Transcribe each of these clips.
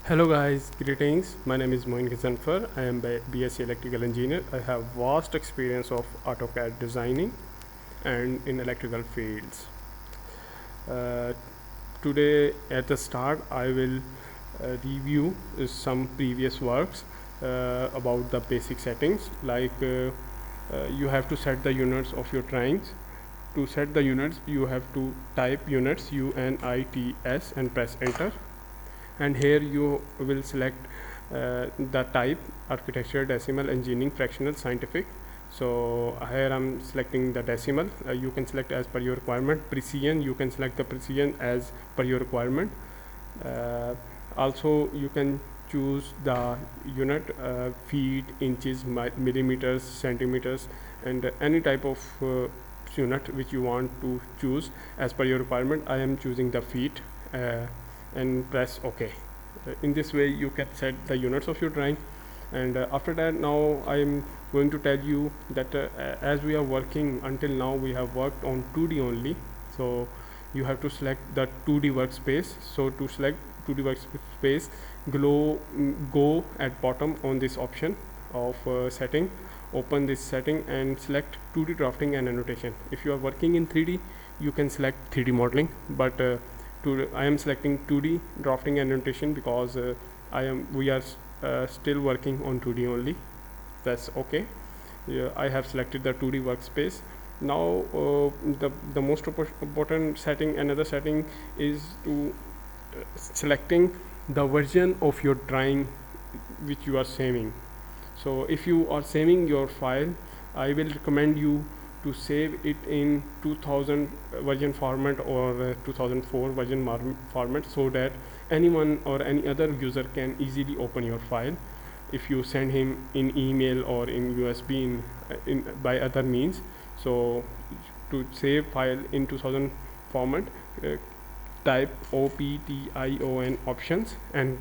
Hello guys, greetings. My name is Moin Gizanfar. I am BSc Electrical Engineer. I have vast experience of AutoCAD designing and in electrical fields. Uh, Today at the start I will review some previous works about the basic settings like you have to set the units of your drawings. To set the units you have to type units UNITS and press enter, and here you will select the type architecture, decimal, engineering, fractional, scientific. So here I'm selecting the decimal. You can select as per your requirement. Precision, you can select the precision as per your requirement. Also you can choose the unit, feet, inches, millimeters, centimeters, and any type of unit which you want to choose as per your requirement. I am choosing the feet and press OK. In this way you can set the units of your drawing, and after that now I am going to tell you that as we are working until now, we have worked on 2D only, so you have to select the 2D workspace. So to select 2D workspace, go at bottom on this option of setting, open this setting and select 2D drafting and annotation. If you are working in 3D, you can select 3D modeling, but I am selecting 2D drafting and annotation because we are still working on 2D only. That's okay. I have selected the 2D workspace. Now the most important setting, another setting, is to selecting the version of your drawing which you are saving. So if you are saving your file, I will recommend you to save it in 2000 version format or 2004 version format, so that anyone or any other user can easily open your file. If you send him in email or in USB by other means, so to save file in 2000 format, type OPTION options and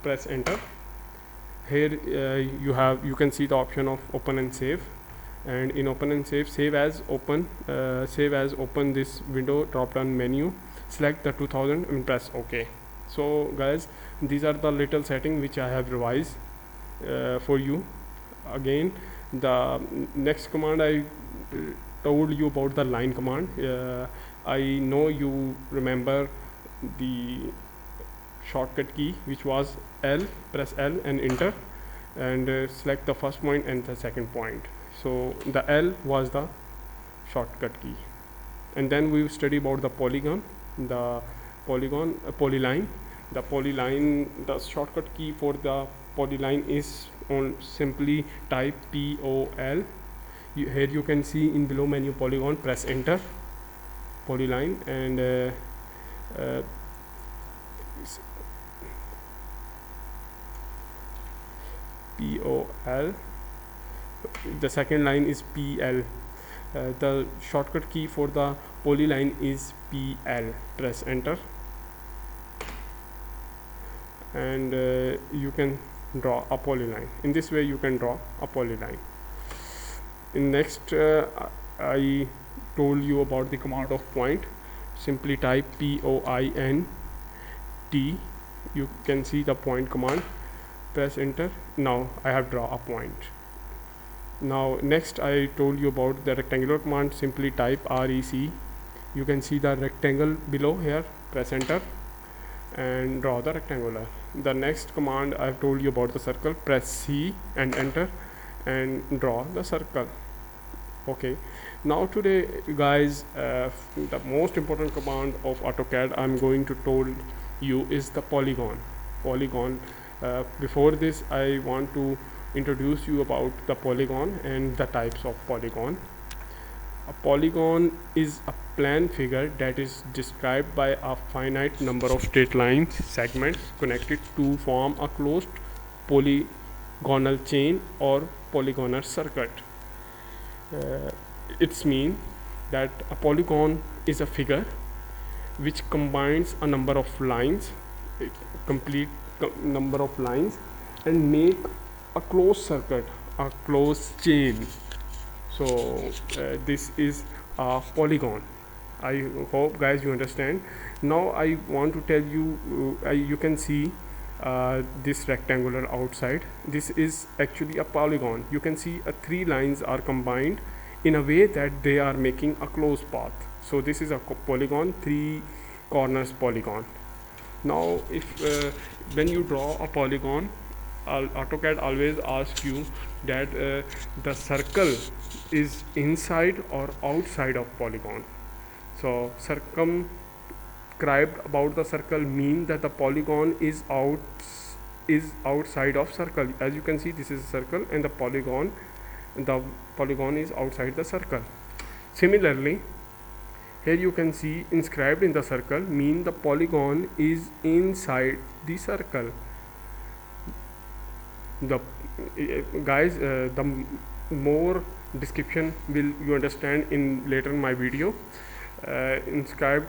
press enter. Here you can see the option of open and save, and in open and save as open, this window drop down menu, select the 2000 and press OK. So guys, these are the little setting which I have revised for you. Again, the next command I told you about, the line command. I know you remember the shortcut key, which was L. Press L and enter, and select the first point and the second point. So the L was the shortcut key. And then we study about the polygon, polyline. The polyline, the shortcut key for the polyline is on simply type POL. Here you can see in below menu polygon, press enter, polyline, and POL. The second line is PL. The shortcut key for the polyline is PL. Press enter, and you can draw a polyline. In this way you can draw a polyline. In next, I told you about the command of point. Simply type POINT. You can see the point command. Press enter. Now I have draw a point. Now next, I told you about the rectangular command. Simply type REC. You can see the rectangle below here. Press enter and draw the rectangular. The next command I have told you about the circle. Press C and enter and draw the circle. Okay, now today guys, the most important command of AutoCAD I'm going to told you is the polygon. Before this, I want to introduce you about the polygon and the types of polygon. A polygon is a plane figure that is described by a finite number of straight line segments connected to form a closed polygonal chain or polygonal circuit. It's mean that a polygon is a figure which combines a number of lines, complete number of lines, and make a closed circuit, a closed chain. So this is a polygon. I hope guys you understand. Now I want to tell you, you can see this rectangular outside. This is actually a polygon. You can see three lines are combined in a way that they are making a closed path. So this is a polygon, three corners polygon. Now if when you draw a polygon, AutoCAD always asks you that the circle is inside or outside of polygon. So circumscribed about the circle mean that the polygon is outside of circle. As you can see, this is a circle and the polygon is outside the circle. Similarly, here you can see inscribed in the circle mean the polygon is inside the circle. The guys, the more description will you understand in later in my video. Inscribed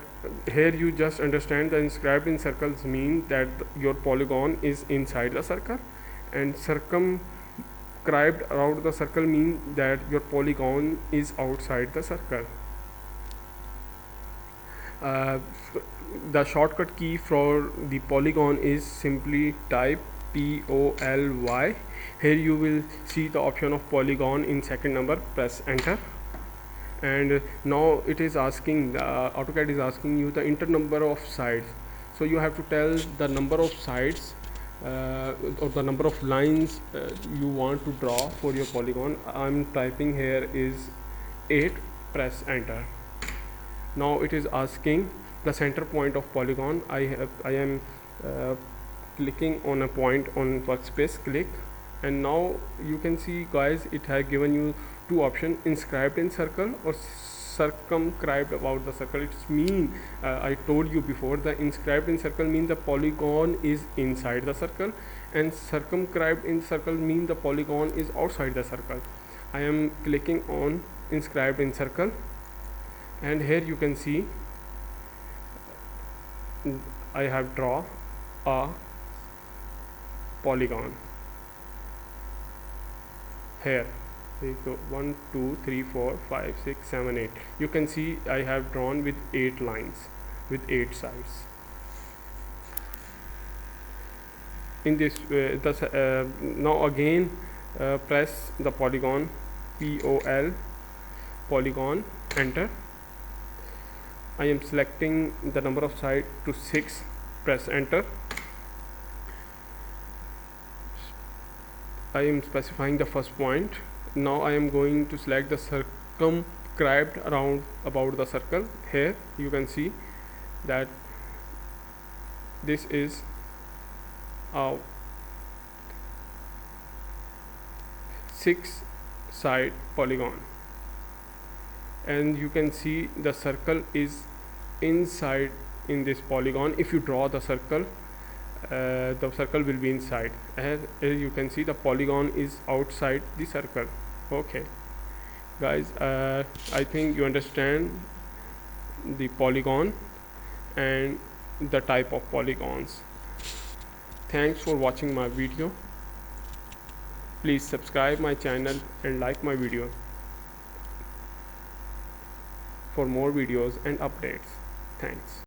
here, you just understand the inscribed in circles mean that your polygon is inside the circle, and circumscribed around the circle mean that your polygon is outside the circle. The shortcut key for the polygon is simply type POLY. Here you will see the option of polygon in second number. Press enter, and now it is asking, AutoCAD is asking you the inter number of sides. So you have to tell the number of sides or the number of lines you want to draw for your polygon. I'm typing here is 8. Press enter. Now it is asking the center point of polygon. I am clicking on a point on workspace, click, and now you can see guys, it has given you two options: inscribed in circle or circumscribed about the circle. It's mean I told you before, the inscribed in circle means the polygon is inside the circle, and circumscribed in circle mean the polygon is outside the circle. I am clicking on inscribed in circle, and here you can see I have drawn a polygon here. 1 2 3 4 5 6 7 8. You can see I have drawn with 8 lines with 8 sides. In this now again press the polygon, polygon, enter. I am selecting the number of sides to 6. Press enter. I am specifying the first point. Now I am going to select the circumscribed around about the circle. Here you can see that this is a 6-side polygon, and you can see the circle is inside in this polygon. If you draw the circle will be inside, and you can see the polygon is outside the circle. Okay guys, I think you understand the polygon and the type of polygons. Thanks for watching my video. Please subscribe my channel and like my video for more videos and updates. Thanks.